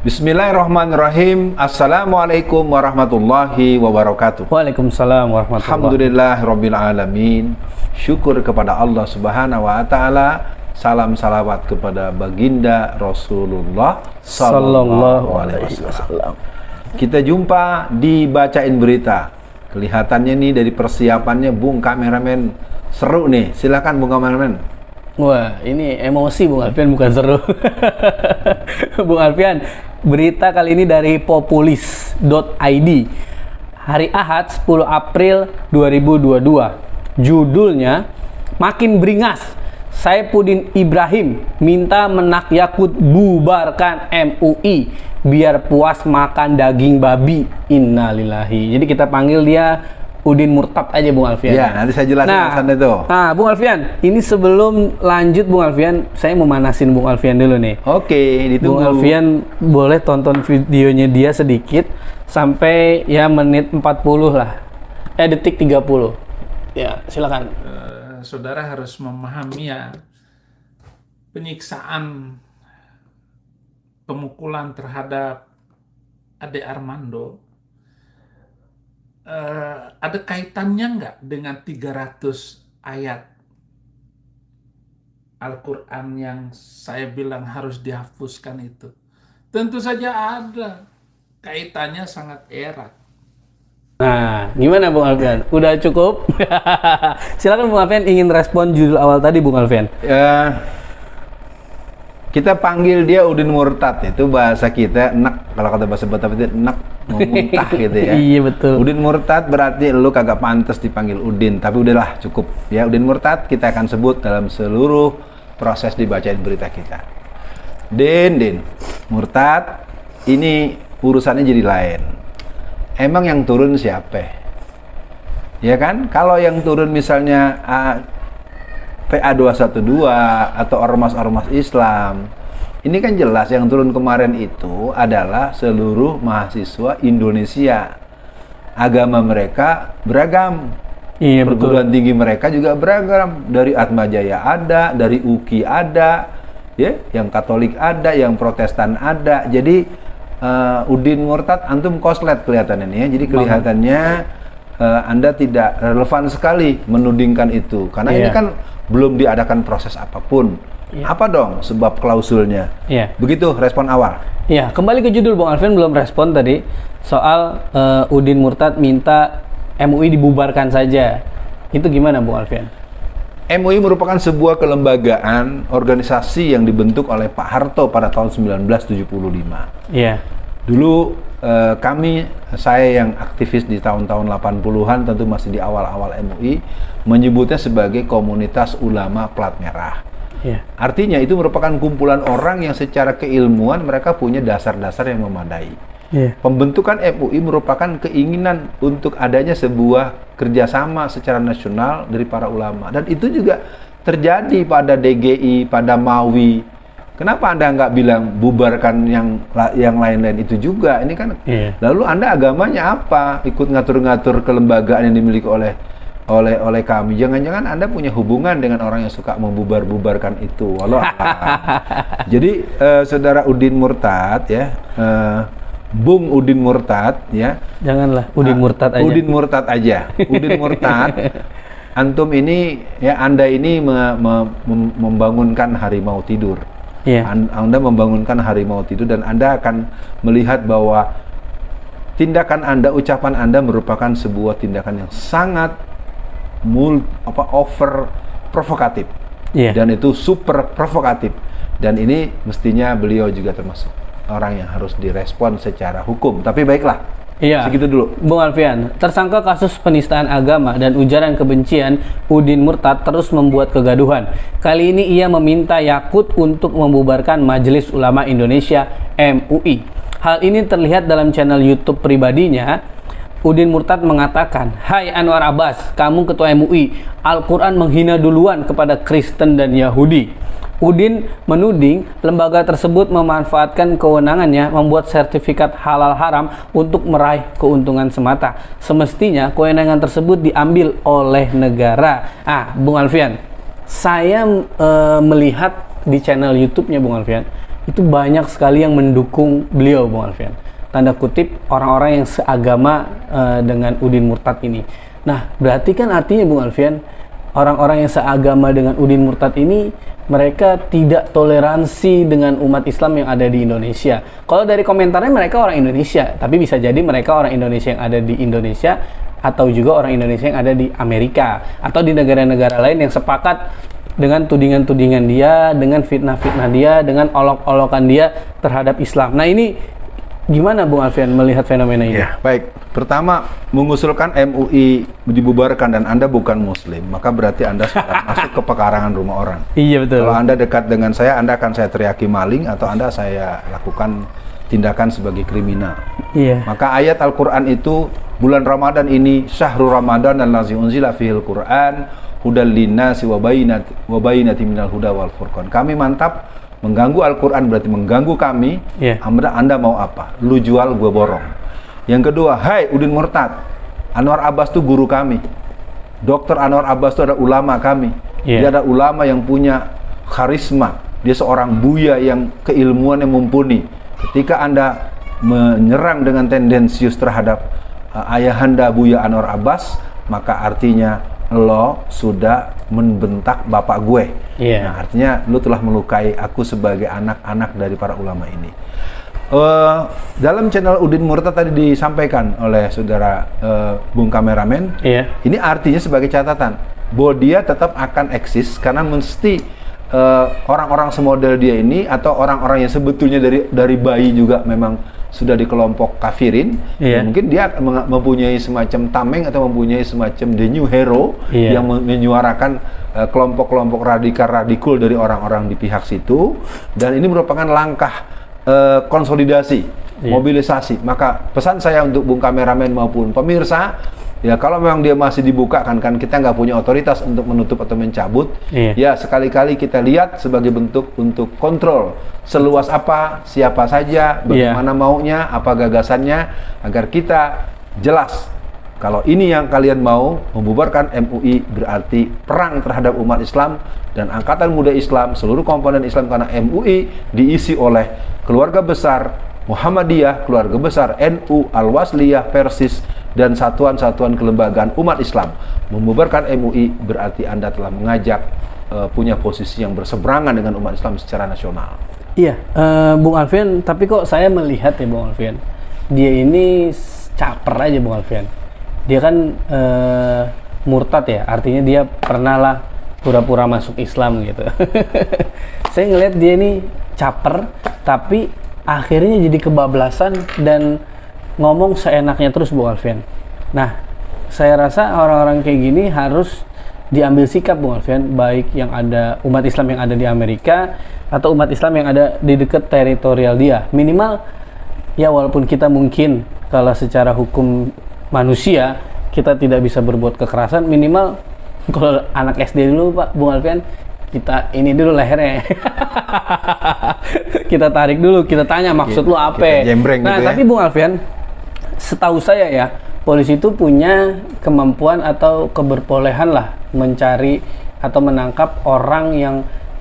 Bismillahirrahmanirrahim. Assalamualaikum warahmatullahi wabarakatuh. Waalaikumsalam warahmatullahi wabarakatuh. Alhamdulillahirabbil alamin. Syukur kepada Allah Subhanahu wa taala. Salam salawat kepada baginda Rasulullah sallallahu alaihi wasallam. Kita jumpa di Bacain Berita. Kelihatannya nih dari persiapannya Bung Kameramen seru nih. Silakan Bung Kameramen. Wah, ini emosi Bung Alfian, bukan seru. Bung Alfian, berita kali ini dari populis.id. Hari Ahad 10 April 2022. Judulnya, Makin Beringas, Saifuddin Ibrahim minta Menak Yakut bubarkan MUI biar puas makan daging babi. Innalillahi. Jadi kita panggil dia Udin Murtad aja Bung Alfian. Ya, nanti saya jelasin alasan itu. Nah, Bung Alfian, ini sebelum lanjut Bung Alfian, saya mau manasin Bung Alfian dulu nih. Oke, ditunggu. Bung Alfian boleh tonton videonya dia sedikit sampai ya menit 40 lah. Detik 30. Ya, silakan. Saudara harus memahami ya, penyiksaan pemukulan terhadap Ade Armando ada kaitannya nggak dengan 300 ayat Al-Quran yang saya bilang harus dihapuskan itu? Tentu saja ada. Kaitannya sangat erat. Nah, gimana Bung Alfian? Udah cukup? Silakan Bung Alfian, ingin respon judul awal tadi Bung Alfian. Kita panggil dia Udin Murtad, itu bahasa kita enak, kalau kata bahasa Betawi itu enak, memuntah gitu ya. Iya betul. Udin Murtad berarti lu kagak pantas dipanggil Udin, tapi udahlah cukup ya. Udin Murtad kita akan sebut dalam seluruh proses dibacain berita kita. Din Murtad, ini urusannya jadi lain. Emang yang turun siapa? Ya kan? Kalau yang turun misalnya PA212 atau ormas-ormas Islam, ini kan jelas yang turun kemarin itu adalah seluruh mahasiswa Indonesia. Agama mereka beragam. Iya, perguruan tinggi mereka juga beragam. Dari Atmajaya ada, dari UKI ada, ya, yang Katolik ada, yang Protestan ada. Jadi Udin Murtad antum koslet kelihatannya nih ya. Jadi kelihatannya Anda tidak relevan sekali menudingkan itu, karena ini kan belum diadakan proses apapun. Apa dong sebab klausulnya? Begitu respon awal. Ya, kembali ke judul Bung Alfian belum respon tadi soal Udin Murtad minta MUI dibubarkan saja. Itu gimana Bung Alfian? MUI merupakan sebuah kelembagaan organisasi yang dibentuk oleh Pak Harto pada tahun 1975. Iya. Dulu saya yang aktivis di tahun-tahun 80-an, tentu masih di awal-awal MUI, menyebutnya sebagai komunitas ulama plat merah. Artinya itu merupakan kumpulan orang yang secara keilmuan mereka punya dasar-dasar yang memadai. Pembentukan MUI merupakan keinginan untuk adanya sebuah kerjasama secara nasional dari para ulama, dan itu juga terjadi pada DGI, pada MAWI. Kenapa Anda nggak bilang bubarkan yang lain-lain itu juga? Ini kan lalu Anda agamanya apa? Ikut ngatur-ngatur kelembagaan yang dimiliki oleh kami. Jangan-jangan Anda punya hubungan dengan orang yang suka membubar-bubarkan itu. Walau jadi saudara Udin Murtad ya, Bung Udin Murtad ya. Janganlah Udin Murtad aja. Udin Murtad aja. Udin Murtad. Antum ini ya, Anda ini membangunkan harimau tidur. Anda membangunkan harimau tidur, dan Anda akan melihat bahwa tindakan Anda, ucapan Anda merupakan sebuah tindakan yang sangat over provokatif. Dan itu super provokatif. Dan ini mestinya beliau juga termasuk orang yang harus direspon secara hukum. Tapi baiklah. Segitu dulu. Bung Alfian, tersangka kasus penistaan agama dan ujaran kebencian Udin Murtad terus membuat kegaduhan. Kali ini ia meminta Yakut untuk membubarkan Majelis Ulama Indonesia MUI. Hal ini terlihat dalam channel YouTube pribadinya. Udin Murtad mengatakan, "Hai Anwar Abbas, kamu ketua MUI, Al-Quran menghina duluan kepada Kristen dan Yahudi." Udin menuding lembaga tersebut memanfaatkan kewenangannya membuat sertifikat halal haram untuk meraih keuntungan semata. Semestinya kewenangan tersebut diambil oleh negara. Bung Alfian, saya melihat di channel YouTube-nya Bung Alfian, itu banyak sekali yang mendukung beliau, Bung Alfian. Tanda kutip orang-orang yang seagama dengan Udin Murtad ini. Nah, berarti kan artinya Bung Alfian, orang-orang yang seagama dengan Udin Murtad ini mereka tidak toleransi dengan umat Islam yang ada di Indonesia. Kalau dari komentarnya mereka orang Indonesia, tapi bisa jadi mereka orang Indonesia yang ada di Indonesia atau juga orang Indonesia yang ada di Amerika atau di negara-negara lain yang sepakat dengan tudingan-tudingan dia, dengan fitnah-fitnah dia, dengan olok-olokan dia terhadap Islam. Nah, ini gimana Bung Alfian melihat fenomena ini? Ya, baik. Pertama, mengusulkan MUI dibubarkan dan Anda bukan Muslim, maka berarti Anda sudah masuk ke pekarangan rumah orang. Iya, betul. Kalau Anda dekat dengan saya, Anda akan saya teriaki maling atau Anda saya lakukan tindakan sebagai kriminal. Iya. Maka ayat Al-Quran itu, bulan Ramadan ini, syahrul Ramadan allazi unzila fihil Quran, hudal linnasi wa bayyinati minal huda wal furqan. Kami mantap. Mengganggu Al-Quran berarti mengganggu kami. Anda mau apa? Lu jual, gue borong. Yang kedua, hai Udin Murtad, Anwar Abbas itu guru kami. Dr. Anwar Abbas itu adalah ulama kami. Dia adalah ulama yang punya karisma. Dia seorang buya yang keilmuannya mumpuni. Ketika Anda menyerang dengan tendensius terhadap ayahanda Buya Anwar Abbas, maka artinya lo sudah membentak bapak gue. Nah, artinya lo telah melukai aku sebagai anak-anak dari para ulama ini. Dalam channel Udin Murtad tadi disampaikan oleh saudara Bung Kameramen, ini artinya sebagai catatan bahwa dia tetap akan eksis karena mesti orang-orang semodel dia ini atau orang-orang yang sebetulnya dari bayi juga memang sudah di kelompok kafirin, mungkin dia mempunyai semacam tameng atau mempunyai semacam the new hero yang menyuarakan kelompok-kelompok radikal dari orang-orang di pihak situ, dan ini merupakan langkah konsolidasi, mobilisasi. Maka pesan saya untuk Bung Kameramen maupun pemirsa, ya kalau memang dia masih dibuka kan kita nggak punya otoritas untuk menutup atau mencabut, ya sekali-kali kita lihat sebagai bentuk untuk kontrol seluas apa, siapa saja, bagaimana maunya, apa gagasannya, agar kita jelas kalau ini yang kalian mau membubarkan MUI berarti perang terhadap umat Islam dan Angkatan Muda Islam, seluruh komponen Islam, karena MUI diisi oleh keluarga besar Muhammadiyah, keluarga besar NU, Al-Wasliyah, Persis, dan satuan-satuan kelembagaan umat Islam. Membubarkan MUI berarti Anda telah mengajak punya posisi yang berseberangan dengan umat Islam secara nasional. Iya, Bung Alfian, tapi kok saya melihat ya Bung Alfian, dia ini caper aja Bung Alfian. Dia kan murtad ya, artinya dia pernah lah pura-pura masuk Islam gitu. Saya ngelihat dia ini caper, tapi akhirnya jadi kebablasan dan ngomong seenaknya terus Bung Alfian. Nah, saya rasa orang-orang kayak gini harus diambil sikap Bung Alfian, baik yang ada umat Islam yang ada di Amerika atau umat Islam yang ada di dekat teritorial dia. Minimal ya, walaupun kita mungkin kalau secara hukum manusia kita tidak bisa berbuat kekerasan, minimal kalau anak SD dulu Pak Bung Alfian, kita ini dulu lehernya. Kita tarik dulu, kita tanya maksud lu apa. Nah, gitu tapi Bung Alfian, setahu saya ya, polisi itu punya kemampuan atau keberbolehan lah mencari atau menangkap orang yang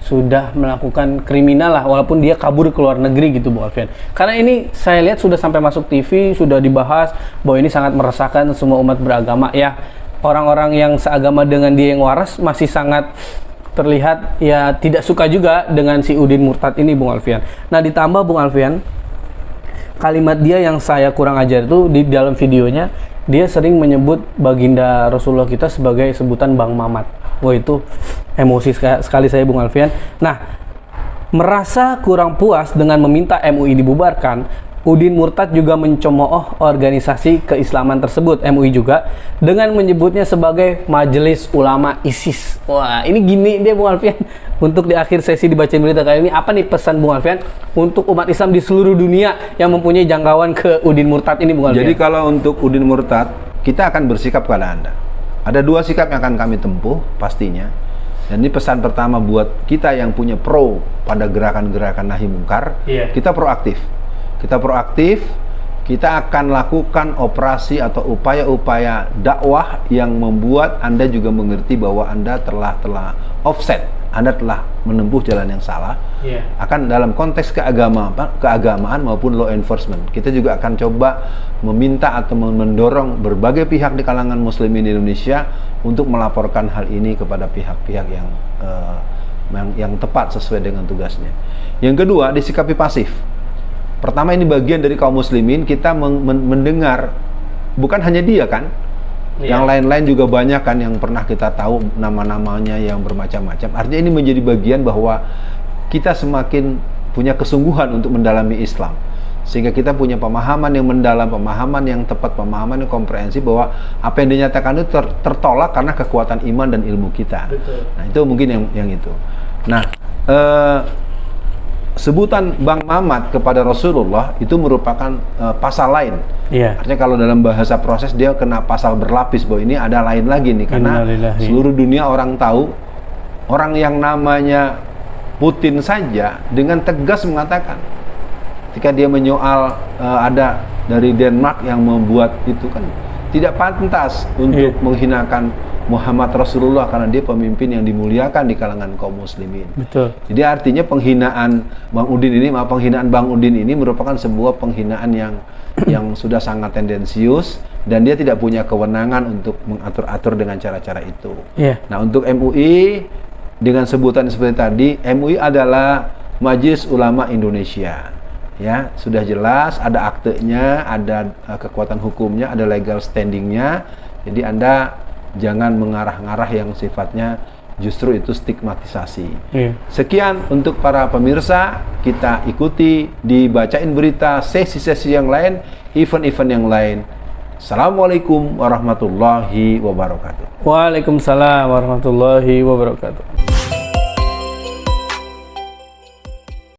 sudah melakukan kriminal lah, walaupun dia kabur ke luar negeri gitu Bung Alfian. Karena ini saya lihat sudah sampai masuk TV, sudah dibahas bahwa ini sangat meresahkan semua umat beragama ya. Orang-orang yang seagama dengan dia yang waras masih sangat terlihat ya tidak suka juga dengan si Udin Murtad ini Bung Alfian. Nah, ditambah Bung Alfian, kalimat dia yang saya kurang ajar itu di dalam videonya, dia sering menyebut baginda Rasulullah kita sebagai sebutan Bang Mamat. Wah, itu emosi sekali saya Bung Alfian. Nah, merasa kurang puas dengan meminta MUI dibubarkan, Udin Murtad juga mencemooh organisasi keislaman tersebut, MUI juga, dengan menyebutnya sebagai Majelis Ulama ISIS. Wah, ini gini dia Bung Alfian. Untuk di akhir sesi dibacain berita kali ini, apa nih pesan Bung Alfian untuk umat Islam di seluruh dunia yang mempunyai jangkauan ke Udin Murtad ini Bung Alfian? Jadi kalau untuk Udin Murtad, kita akan bersikap pada Anda. Ada dua sikap yang akan kami tempuh pastinya. Dan ini pesan pertama buat kita yang punya pro pada gerakan-gerakan nahi mungkar. Kita proaktif. Kita proaktif, kita akan lakukan operasi atau upaya-upaya dakwah yang membuat Anda juga mengerti bahwa Anda telah offset, Anda telah menempuh jalan yang salah. Akan dalam konteks keagamaan maupun law enforcement, kita juga akan coba meminta atau mendorong berbagai pihak di kalangan muslimin di Indonesia untuk melaporkan hal ini kepada pihak-pihak yang tepat sesuai dengan tugasnya. Yang kedua, disikapi pasif. Pertama, ini bagian dari kaum muslimin, kita mendengar, bukan hanya dia kan, yang lain-lain juga banyak kan yang pernah kita tahu nama-namanya yang bermacam-macam. Artinya ini menjadi bagian bahwa kita semakin punya kesungguhan untuk mendalami Islam, sehingga kita punya pemahaman yang mendalam, pemahaman yang tepat, pemahaman yang komprehensif bahwa apa yang dinyatakan itu tertolak karena kekuatan iman dan ilmu kita. Betul. Nah, itu mungkin yang itu. Nah, sebutan Bang Mamat kepada Rasulullah itu merupakan pasal lain. Artinya kalau dalam bahasa proses dia kena pasal berlapis, bahwa ini ada lain lagi nih, karena seluruh dunia orang tahu, orang yang namanya Putin saja dengan tegas mengatakan ketika dia menyoal ada dari Denmark yang membuat itu kan tidak pantas untuk menghinakan Muhammad Rasulullah karena dia pemimpin yang dimuliakan di kalangan kaum muslimin. Betul. Jadi artinya penghinaan Bang Udin ini merupakan sebuah penghinaan yang sudah sangat tendensius, dan dia tidak punya kewenangan untuk mengatur-atur dengan cara-cara itu. Nah, untuk MUI dengan sebutan seperti tadi, MUI adalah Majelis Ulama Indonesia. Ya, sudah jelas ada aktenya, ada kekuatan hukumnya, ada legal standingnya. Jadi Anda jangan mengarah-ngarah yang sifatnya justru itu stigmatisasi. Sekian untuk para pemirsa, kita ikuti dibacain berita sesi-sesi yang lain, event-event yang lain. Assalamualaikum warahmatullahi wabarakatuh. Waalaikumsalam warahmatullahi wabarakatuh.